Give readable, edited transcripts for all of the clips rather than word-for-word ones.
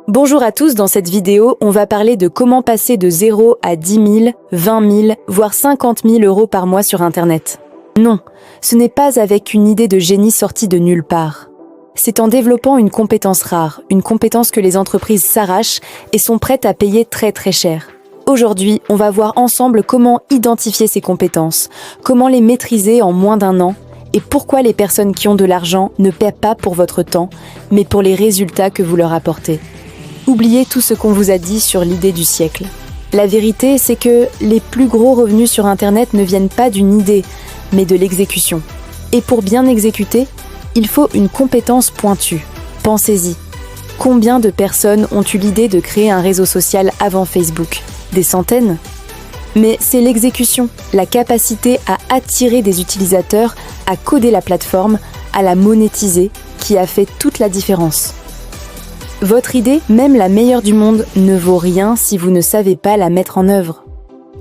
Bonjour à tous, dans cette vidéo, on va parler de comment passer de 0 à 10 000, 20 000, voire 50 000 euros par mois sur Internet. Non, ce n'est pas avec une idée de génie sortie de nulle part. C'est en développant une compétence rare, une compétence que les entreprises s'arrachent et sont prêtes à payer très très cher. Aujourd'hui, on va voir ensemble comment identifier ces compétences, comment les maîtriser en moins d'un an, et pourquoi les personnes qui ont de l'argent ne paient pas pour votre temps, mais pour les résultats que vous leur apportez. Oubliez tout ce qu'on vous a dit sur l'idée du siècle. La vérité, c'est que les plus gros revenus sur Internet ne viennent pas d'une idée, mais de l'exécution. Et pour bien exécuter, il faut une compétence pointue. Pensez-y. Combien de personnes ont eu l'idée de créer un réseau social avant Facebook ? Des centaines ? Mais c'est l'exécution, la capacité à attirer des utilisateurs, à coder la plateforme, à la monétiser, qui a fait toute la différence. Votre idée, même la meilleure du monde, ne vaut rien si vous ne savez pas la mettre en œuvre.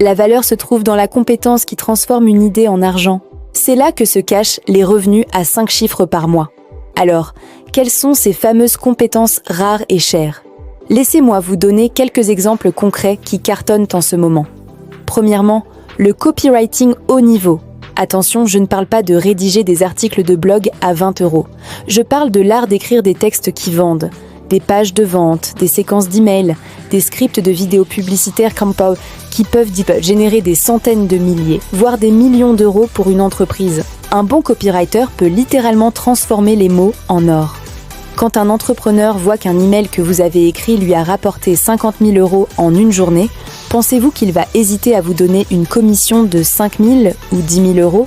La valeur se trouve dans la compétence qui transforme une idée en argent. C'est là que se cachent les revenus à 5 chiffres par mois. Alors, quelles sont ces fameuses compétences rares et chères ? Laissez-moi vous donner quelques exemples concrets qui cartonnent en ce moment. Premièrement, le copywriting haut niveau. Attention, je ne parle pas de rédiger des articles de blog à 20 €. Je parle de l'art d'écrire des textes qui vendent, des pages de vente, des séquences d'emails, des scripts de vidéos publicitaires qui peuvent générer des centaines de milliers, voire des millions d'euros pour une entreprise. Un bon copywriter peut littéralement transformer les mots en or. Quand un entrepreneur voit qu'un email que vous avez écrit lui a rapporté 50 000 € en une journée, pensez-vous qu'il va hésiter à vous donner une commission de 5 000 ou 10 000 €?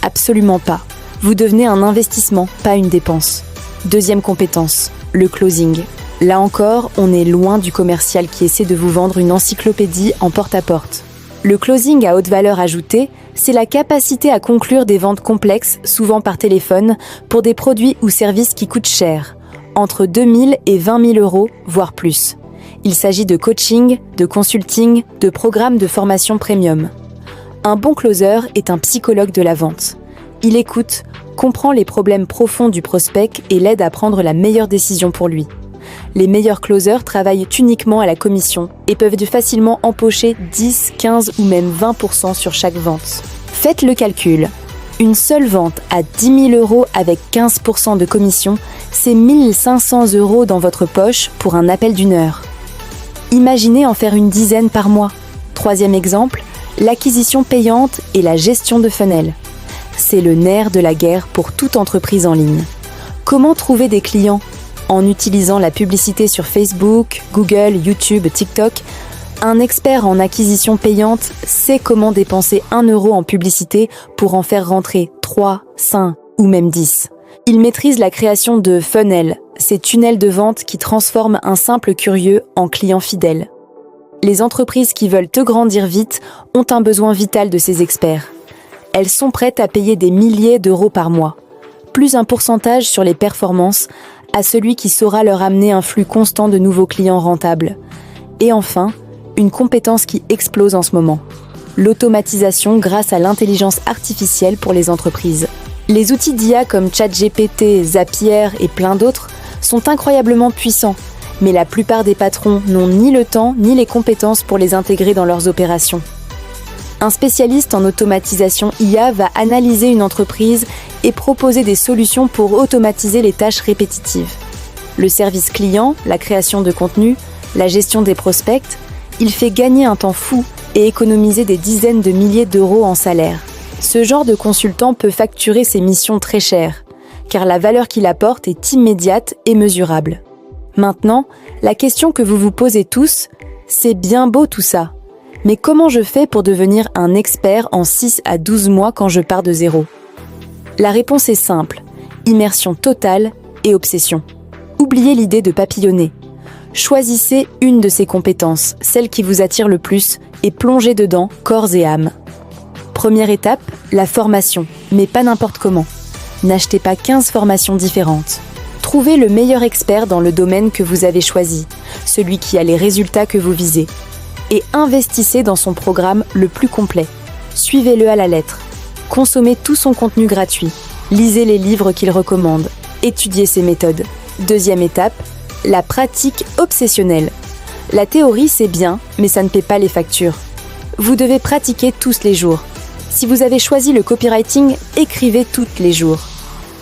Absolument pas. Vous devenez un investissement, pas une dépense. Deuxième compétence, le closing. Là encore, on est loin du commercial qui essaie de vous vendre une encyclopédie en porte-à-porte. Le closing à haute valeur ajoutée, c'est la capacité à conclure des ventes complexes, souvent par téléphone, pour des produits ou services qui coûtent cher, entre 2 000 et 20 000 €, voire plus. Il s'agit de coaching, de consulting, de programmes de formation premium. Un bon closer est un psychologue de la vente. Il écoute, comprend les problèmes profonds du prospect et l'aide à prendre la meilleure décision pour lui. Les meilleurs closers travaillent uniquement à la commission et peuvent facilement empocher 10, 15 ou même 20% sur chaque vente. Faites le calcul. Une seule vente à 10 000 € avec 15% de commission, c'est 1 500 € dans votre poche pour un appel d'1 heure. Imaginez en faire une dizaine par mois. Troisième exemple, l'acquisition payante et la gestion de funnel. C'est le nerf de la guerre pour toute entreprise en ligne. Comment trouver des clients ? En utilisant la publicité sur Facebook, Google, YouTube, TikTok, un expert en acquisition payante sait comment dépenser 1 € en publicité pour en faire rentrer 3, 5 ou même 10. Il maîtrise la création de funnels, ces tunnels de vente qui transforment un simple curieux en client fidèle. Les entreprises qui veulent te grandir vite ont un besoin vital de ces experts. Elles sont prêtes à payer des milliers d'euros par mois, plus un pourcentage sur les performances à celui qui saura leur amener un flux constant de nouveaux clients rentables. Et enfin, une compétence qui explose en ce moment, l'automatisation grâce à l'intelligence artificielle pour les entreprises. Les outils d'IA comme ChatGPT, Zapier et plein d'autres sont incroyablement puissants, mais la plupart des patrons n'ont ni le temps ni les compétences pour les intégrer dans leurs opérations. Un spécialiste en automatisation IA va analyser une entreprise et proposer des solutions pour automatiser les tâches répétitives. Le service client, la création de contenu, la gestion des prospects, il fait gagner un temps fou et économiser des dizaines de milliers d'euros en salaire. Ce genre de consultant peut facturer ses missions très chères, car la valeur qu'il apporte est immédiate et mesurable. Maintenant, la question que vous vous posez tous, c'est bien beau tout ça. Mais comment je fais pour devenir un expert en 6 à 12 mois quand je pars de zéro ? La réponse est simple, immersion totale et obsession. Oubliez l'idée de papillonner. Choisissez une de ces compétences, celle qui vous attire le plus, et plongez dedans, corps et âme. Première étape, la formation, mais pas n'importe comment. N'achetez pas 15 formations différentes. Trouvez le meilleur expert dans le domaine que vous avez choisi, celui qui a les résultats que vous visez. Et investissez dans son programme le plus complet. Suivez-le à la lettre. Consommez tout son contenu gratuit. Lisez les livres qu'il recommande. Étudiez ses méthodes. Deuxième étape, La pratique obsessionnelle. La théorie, c'est bien, mais ça ne paie pas les factures. Vous devez pratiquer tous les jours. Si vous avez choisi le copywriting, écrivez tous les jours.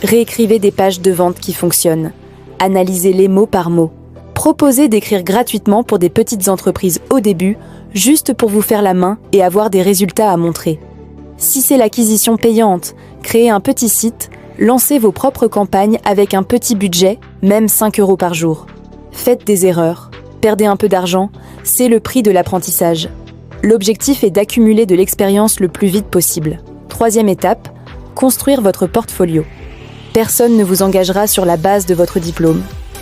Réécrivez des pages de vente qui fonctionnent. Analysez-les mot par mot. Proposez d'écrire gratuitement pour des petites entreprises au début, juste pour vous faire la main et avoir des résultats à montrer. Si c'est l'acquisition payante, créez un petit site, lancez vos propres campagnes avec un petit budget, même 5 € par jour. Faites des erreurs, perdez un peu d'argent, c'est le prix de l'apprentissage. L'objectif est d'accumuler de l'expérience le plus vite possible. 3e étape, construire votre portfolio. Personne ne vous engagera sur la base de votre diplôme.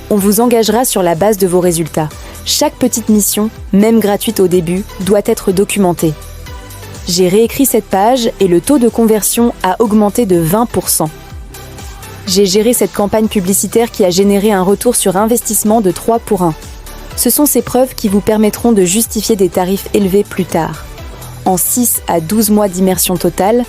On vous engagera sur la base de vos résultats. Chaque petite mission, même gratuite au début, doit être documentée. J'ai réécrit cette page et le taux de conversion a augmenté de 20%. J'ai géré cette campagne publicitaire qui a généré un retour sur investissement de 3 pour 1. Ce sont ces preuves qui vous permettront de justifier des tarifs élevés plus tard. En 6 à 12 mois d'immersion totale,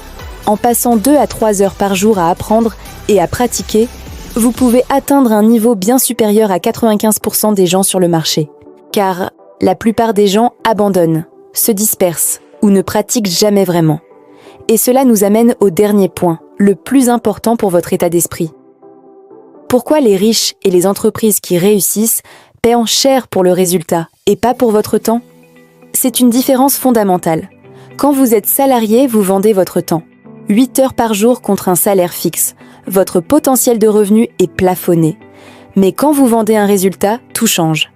en passant 2 à 3 heures par jour à apprendre et à pratiquer, vous pouvez atteindre un niveau bien supérieur à 95% des gens sur le marché. Car la plupart des gens abandonnent, se dispersent ou ne pratiquent jamais vraiment. Et cela nous amène au dernier point, le plus important pour votre état d'esprit. Pourquoi les riches et les entreprises qui réussissent paient cher pour le résultat et pas pour votre temps? C'est une différence fondamentale. Quand vous êtes salarié, vous vendez votre temps. 8 heures par jour contre un salaire fixe. Votre potentiel de revenu est plafonné. Mais quand vous vendez un résultat, tout change.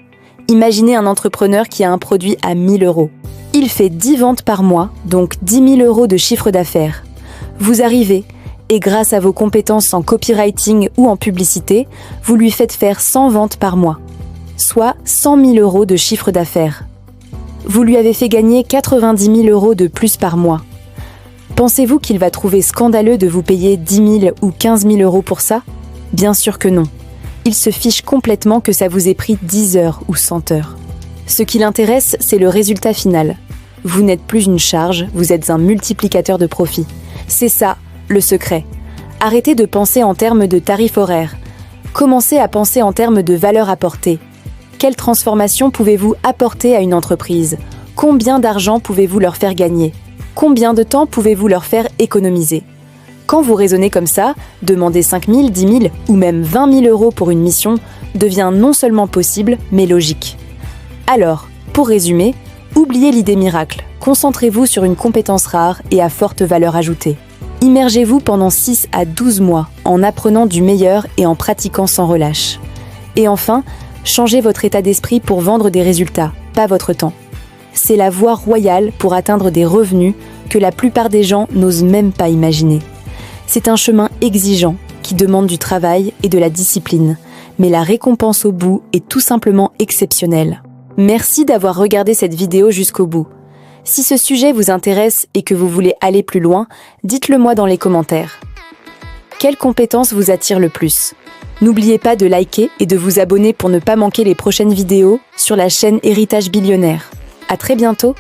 Imaginez un entrepreneur qui a un produit à 1 000 €. Il fait 10 ventes par mois, donc 10 000 € de chiffre d'affaires. Vous arrivez, et grâce à vos compétences en copywriting ou en publicité, vous lui faites faire 100 ventes par mois, soit 100 000 € de chiffre d'affaires. Vous lui avez fait gagner 90 000 € de plus par mois. Pensez-vous qu'il va trouver scandaleux de vous payer 10 000 ou 15 000 € pour ça? Bien sûr que non. Il se fiche complètement que ça vous ait pris 10 heures ou 100 heures. Ce qui l'intéresse, c'est le résultat final. Vous n'êtes plus une charge, vous êtes un multiplicateur de profit. C'est ça, le secret. Arrêtez de penser en termes de tarifs horaires. Commencez à penser en termes de valeur apportée. Quelle transformation pouvez-vous apporter à une entreprise? Combien d'argent pouvez-vous leur faire gagner? Combien de temps pouvez-vous leur faire économiser? Quand vous raisonnez comme ça, demander 5 000, 10 000 ou même 20 000 € pour une mission devient non seulement possible, mais logique. Alors, pour résumer, oubliez l'idée miracle, concentrez-vous sur une compétence rare et à forte valeur ajoutée. Immergez-vous pendant 6 à 12 mois en apprenant du meilleur et en pratiquant sans relâche. Et enfin, changez votre état d'esprit pour vendre des résultats, pas votre temps. C'est la voie royale pour atteindre des revenus que la plupart des gens n'osent même pas imaginer. C'est un chemin exigeant qui demande du travail et de la discipline, mais la récompense au bout est tout simplement exceptionnelle. Merci d'avoir regardé cette vidéo jusqu'au bout. Si ce sujet vous intéresse et que vous voulez aller plus loin, dites-le moi dans les commentaires. Quelle compétence vous attire le plus? N'oubliez pas de liker et de vous abonner pour ne pas manquer les prochaines vidéos sur la chaîne Héritage Billionnaire. À très bientôt!